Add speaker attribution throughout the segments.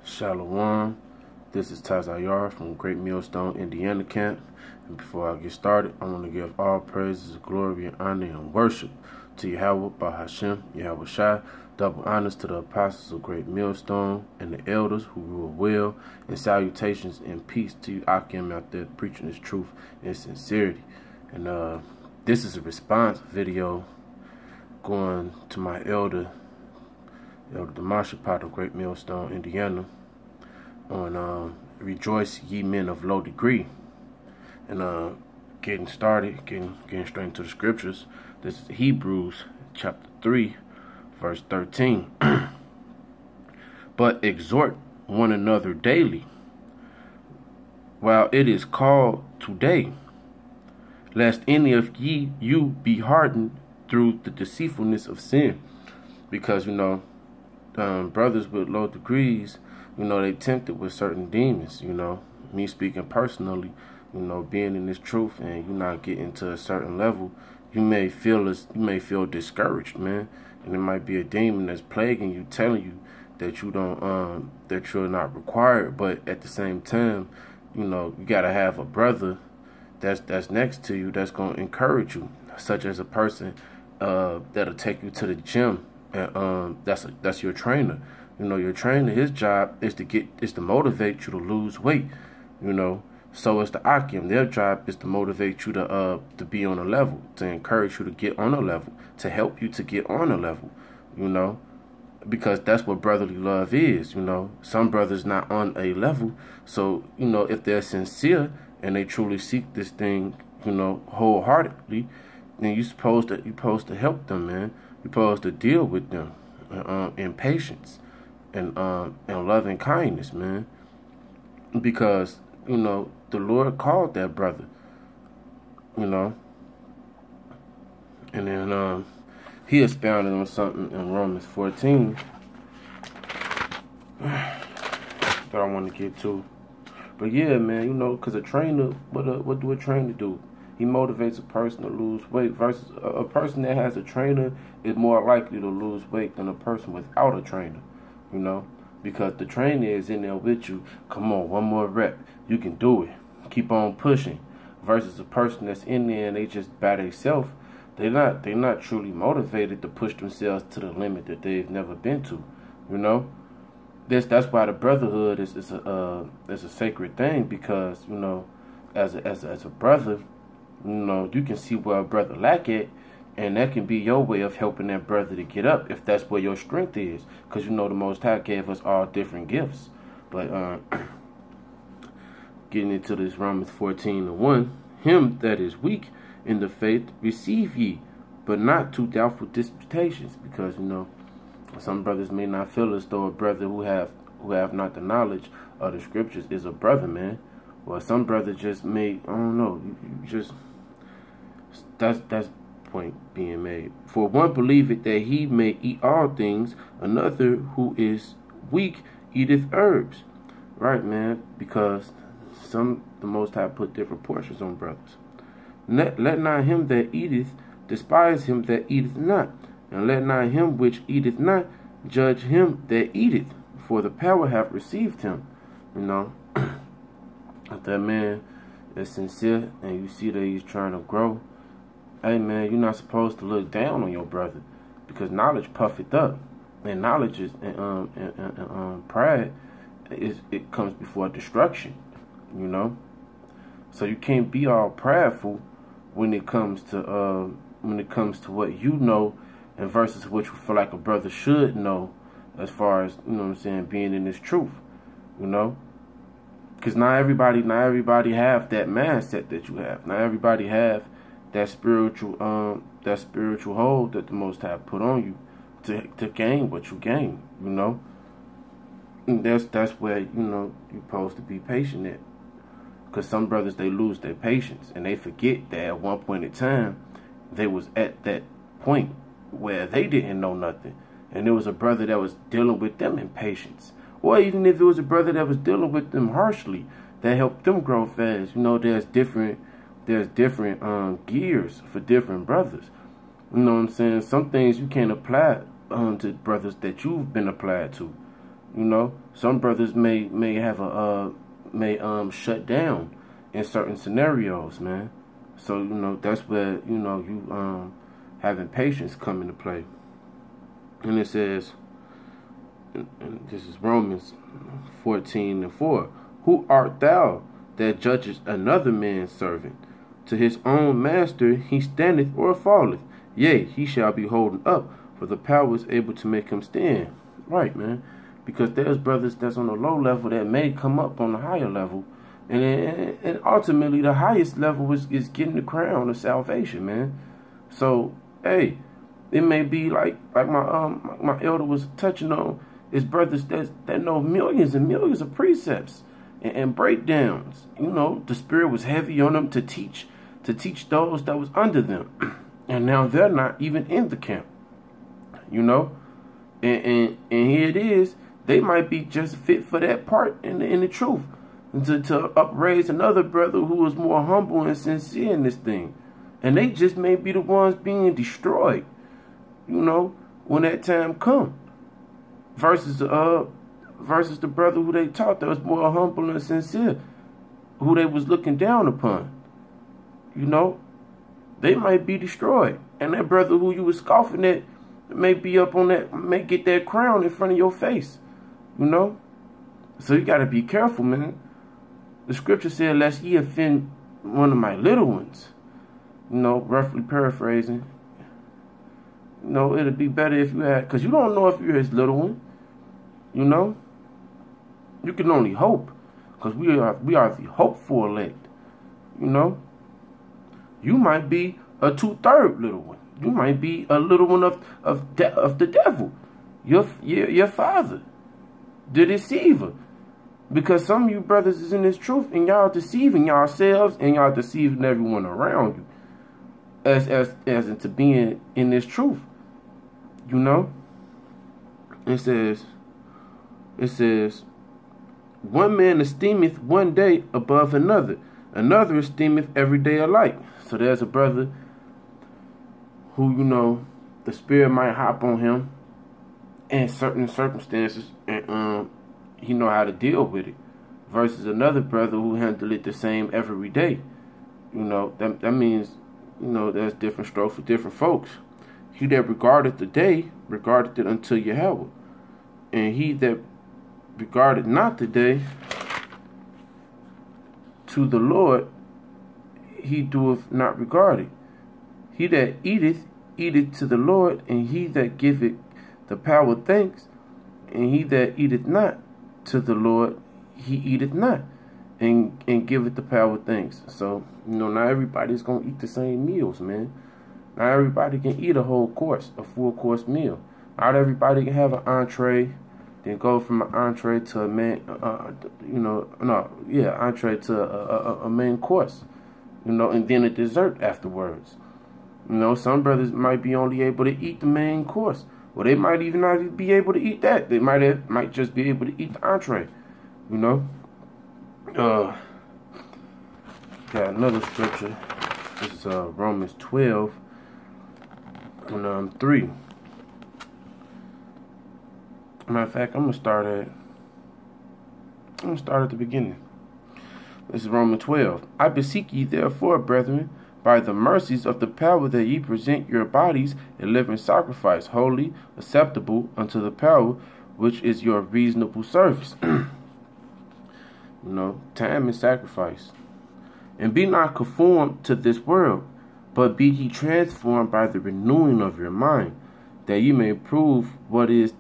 Speaker 1: Shalom. This is Tazayar from Great Millstone, Indiana camp. And before I get started, I want to give all praises, glory, and honor and worship to Yahweh, Bahashem, Yahweh Shai. Double honors to the apostles of Great Millstone and the elders who rule well. And salutations and peace to you, Akim, out there preaching this truth and sincerity. And this is a response video going to my elder Demashapot of Great Millstone, Indiana, on rejoice ye men of low degree. And getting started, getting straight into the scriptures. This is Hebrews chapter 3, verse 13. But exhort one another daily, while it is called today, lest any of you be hardened through the deceitfulness of sin. Because, brothers with low degrees, they tempted with certain demons, me speaking personally, being in this truth and you not getting to a certain level, you may feel discouraged, man. And it might be a demon that's plaguing you, telling you that you don't that you're not required. But at the same time, you gotta have a brother that's next to you that's gonna encourage you, such as a person that'll take you to the gym. And that's your trainer. Your trainer, his job is to motivate you to lose weight. So it's the Akim. Their job is to motivate you to be on a level, to encourage you to get on a level, to help you to get on a level. Because that's what brotherly love is. Some brothers not on a level. So if they're sincere and they truly seek this thing, wholeheartedly, then you're supposed to help them, man. You're supposed to deal with them in patience and loving kindness, man. Because the Lord called that brother, and then he expounded on something in Romans 14 that I want to get to. But yeah, man, because a trainer, what do a trainer do? He motivates a person to lose weight versus a person that has a trainer is more likely to lose weight than a person without a trainer, because the trainer is in there with you. Come on, one more rep. You can do it. Keep on pushing. Versus a person that's in there and they just by themselves, they're not truly motivated to push themselves to the limit that they've never been to, That's why the brotherhood is a sacred thing, because as a brother, you can see where a brother lack at, and that can be your way of helping that brother to get up if that's where your strength is. Because the Most High gave us all different gifts. But getting into this Romans 14:1, him that is weak in the faith receive ye, but not to doubtful disputations. Because some brothers may not feel as though a brother who have not the knowledge of the scriptures is a brother, man. Well, some brothers just may, I don't know, that's point being made. For one believeth that he may eat all things, another who is weak eateth herbs. Right, man, because the Most High put different portions on brothers. Let not him that eateth despise him that eateth not, and let not him which eateth not judge him that eateth, for the power hath received him. If that man is sincere and you see that he's trying to grow, hey man, you're not supposed to look down on your brother, because knowledge puffeth up, and knowledge is pride it comes before destruction, So you can't be all prideful when it comes to what you know, and versus what you feel like a brother should know, as far as being in this truth, Because not everybody have that mindset that you have. Not everybody have that spiritual hold that the Most High put on you to gain what you gain, And that's where you're supposed to be patient at. Because some brothers, they lose their patience and they forget that at one point in time they was at that point where they didn't know nothing, and there was a brother that was dealing with them in patience. Or even if it was a brother that was dealing with them harshly, that helped them grow fast. There's different gears for different brothers. Some things you can't apply to brothers that you've been applied to. You know, some brothers may have a shut down in certain scenarios, man. So, you know, that's where, you know, you having patience come into play. And it says, and this is Romans 14:4. Who art thou that judgest another man's servant? To his own master he standeth or falleth. Yea, he shall be holden up, for the power is able to make him stand. Right, man. Because there's brothers that's on the low level that may come up on the higher level. And ultimately the highest level is getting the crown of salvation, man. So, hey, it may be like my elder was touching on, is brothers that know millions and millions of precepts and breakdowns. You know, the spirit was heavy on them to teach those that was under them. And now they're not even in the camp. You know? And here it is, they might be just fit for that part in the truth. To upraise another brother who is more humble and sincere in this thing. And they just may be the ones being destroyed, you know, when that time come. Versus the brother who they taught that was more humble and sincere, who they was looking down upon. You know, they might be destroyed. And that brother who you was scoffing at may be up on that, may get that crown in front of your face. You know? So you gotta be careful, man. The scripture said, lest ye offend one of my little ones. You know, roughly paraphrasing. You know, it'd be better if you had, because you don't know if you're his little one. You know? You can only hope. Because we are the hopeful elect. You know? You might be a 2/3 little one. You might be a little one of the devil. Your father. The deceiver. Because some of you brothers is in this truth and y'all deceiving yourselves and y'all deceiving everyone around you. As into being in this truth. You know? It says, one man esteemeth one day above another. Another esteemeth every day alike. So there's a brother who, you know, the spirit might hop on him in certain circumstances and he know how to deal with it, versus another brother who handle it the same every day. You know, that means, you know, there's different strokes for different folks. He that regardeth the day, regardeth it until Yahweh. And he that regardeth not the day, to the Lord he doeth not regard it. He that eateth, eateth to the Lord, and he that giveth the power thanks, and he that eateth not to the Lord, he eateth not, and giveth the power thanks. So, you know, not everybody's going to eat the same meals, man. Not everybody can eat a whole course, a full course meal. Not everybody can have an entree, then go from an entree to a main, entree to a main course, you know, and then a dessert afterwards. You know, some brothers might be only able to eat the main course. Well, they might even not be able to eat that. They might just be able to eat the entree. You know? Got another scripture. This is Romans 12 and 3. Matter of fact, I'm gonna start at the beginning. This is Romans 12. I beseech ye therefore, brethren, by the mercies of the power, that ye present your bodies a living sacrifice, holy, acceptable unto the power, which is your reasonable service. You know, time and sacrifice. And be not conformed to this world, but be ye transformed by the renewing of your mind, that ye may prove what is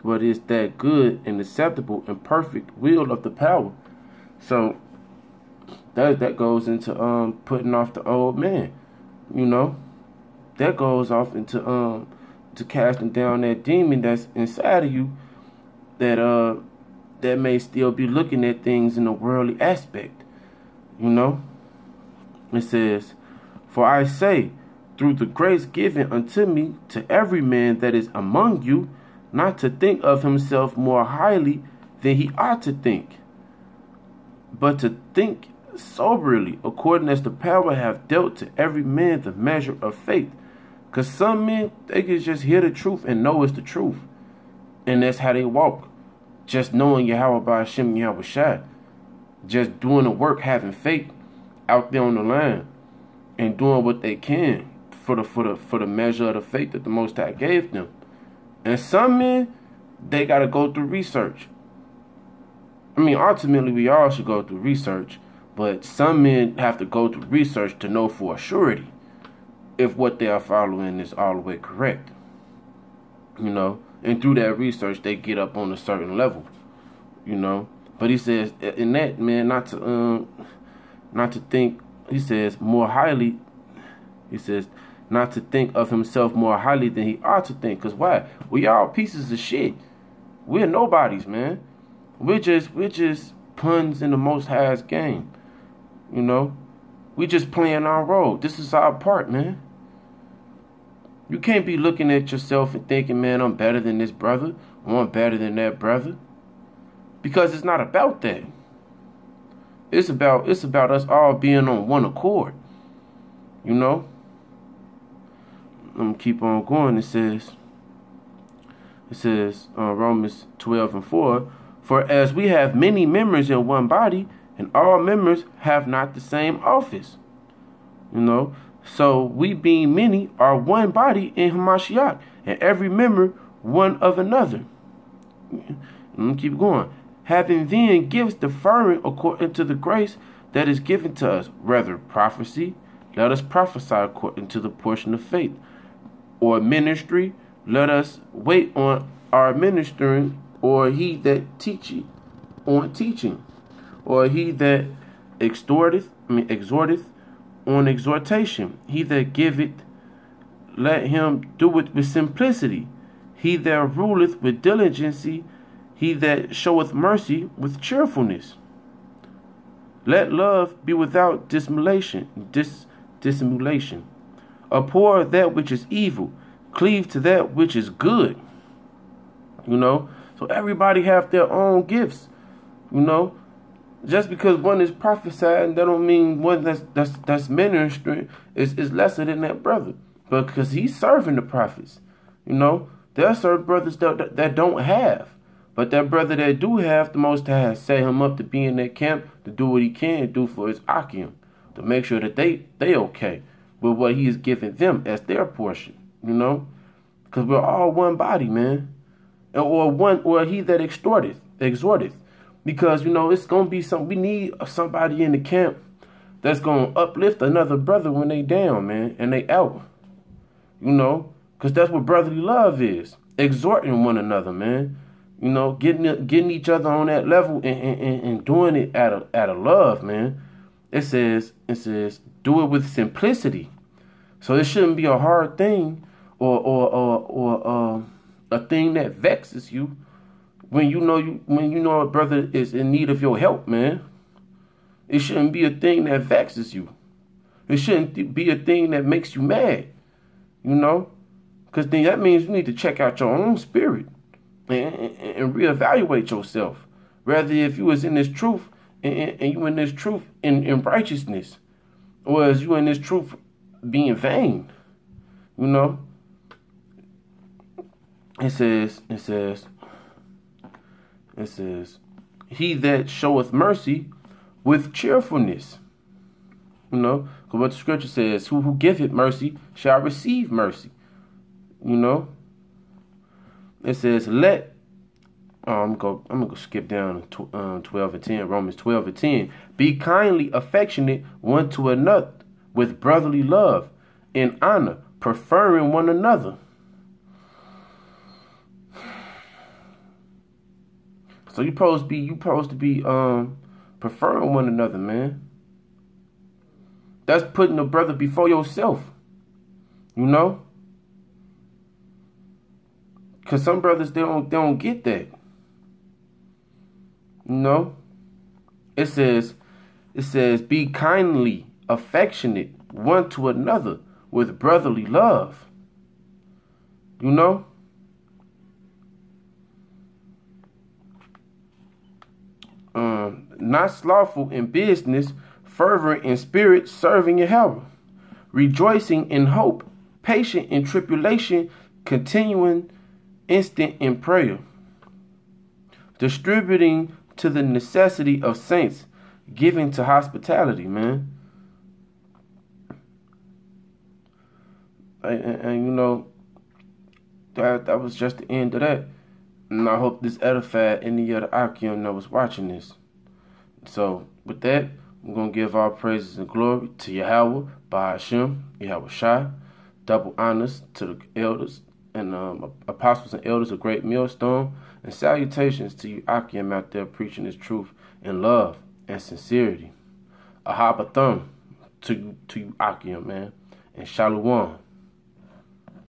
Speaker 1: that good and acceptable and perfect will of the power. So that goes into putting off the old man. You know, that goes off into to casting down that demon that's inside of you, that may still be looking at things in a worldly aspect. You know, it says, for I say, through the grace given unto me, to every man that is among you, not to think of himself more highly than he ought to think, but to think soberly, according as the power hath dealt to every man the measure of faith. Because some men, they can just hear the truth and know it's the truth, and that's how they walk. just knowing Yahweh by Hashem Yahweh Shai, just doing the work, having faith out there on the line, and doing what they can for the measure of the faith that the Most High gave them. And some men, they gotta go through research. I mean, ultimately, we all should go through research, but some men have to go through research to know for a surety if what they are following is all the way correct. You know, and through that research, they get up on a certain level. You know, but he says in that, man, not to think. He says more highly. He says not to think of himself more highly than he ought to think. Cause why? We all pieces of shit. We're nobodies, man. We're just puns in the Most High's game. You know, we just playing our role. This is our part, man. You can't be looking at yourself and thinking, man, I'm better than this brother, or I'm better than that brother. Because it's not about that. It's about us all being on one accord. You know? I'm gonna keep on going. It says Romans 12:4, for as we have many members in one body, and all members have not the same office. You know? So we being many are one body in Hamashiach, and every member one of another. Let me keep going. Having then gifts differing according to the grace that is given to us, whether prophecy, let us prophesy according to the portion of faith, or ministry, let us wait on our ministering, or he that teacheth on teaching, or he that exhorteth on exhortation. He that giveth, let him do it with simplicity. He that ruleth with diligency, he that showeth mercy with cheerfulness. Let love be without dissimulation. Abhor that which is evil. Cleave to that which is good. You know, so everybody have their own gifts. You know, just because one is prophesying, that don't mean one that's ministering is lesser than that brother. But because he's serving the prophets, you know, there are certain brothers that don't have. But that brother that do have, the Most High has set him up to be in that camp to do what he can do for his Akim, to make sure that they okay with what he is giving them as their portion, you know, because we're all one body, man, or he that exhorteth, because you know it's gonna be we need somebody in the camp that's gonna uplift another brother when they down, man, and they out, you know, because that's what brotherly love is, exhorting one another, man. You know, getting each other on that level and doing it out of love, man. It says do it with simplicity. So it shouldn't be a hard thing or a thing that vexes you when you know a brother is in need of your help, man. It shouldn't be a thing that vexes you. It shouldn't be a thing that makes you mad, you know, because then that means you need to check out your own spirit. And reevaluate yourself. Rather, if you was in this truth and you in this truth in righteousness, or as you in this truth being vain, you know. It says, he that showeth mercy with cheerfulness. You know, because what the scripture says, who giveth mercy shall receive mercy. You know. It says, I'm gonna skip down to 12 and 10, Romans 12 and 10. Be kindly affectionate one to another with brotherly love, in honor, preferring one another. So you supposed to be preferring one another, man. That's putting a brother before yourself. You know? Cause some brothers they don't get that. You know? It says be kindly affectionate one to another with brotherly love. You know? Not slothful in business, fervent in spirit, serving Yahweh, rejoicing in hope, patient in tribulation, continuing instant in prayer. distributing to the necessity of saints, giving to hospitality, man. And you know, that was just the end of that. And I hope this edified any of the Akim that was watching this. So, with that, we're going to give our praises and glory to Yahweh, Bahashem, Yahweh Shai. Double honors to the elders and apostles and elders of Great Millstone. And salutations to you Akim out there preaching this truth in love and sincerity. Ahaba thumb to you Akim, man. And Shalom.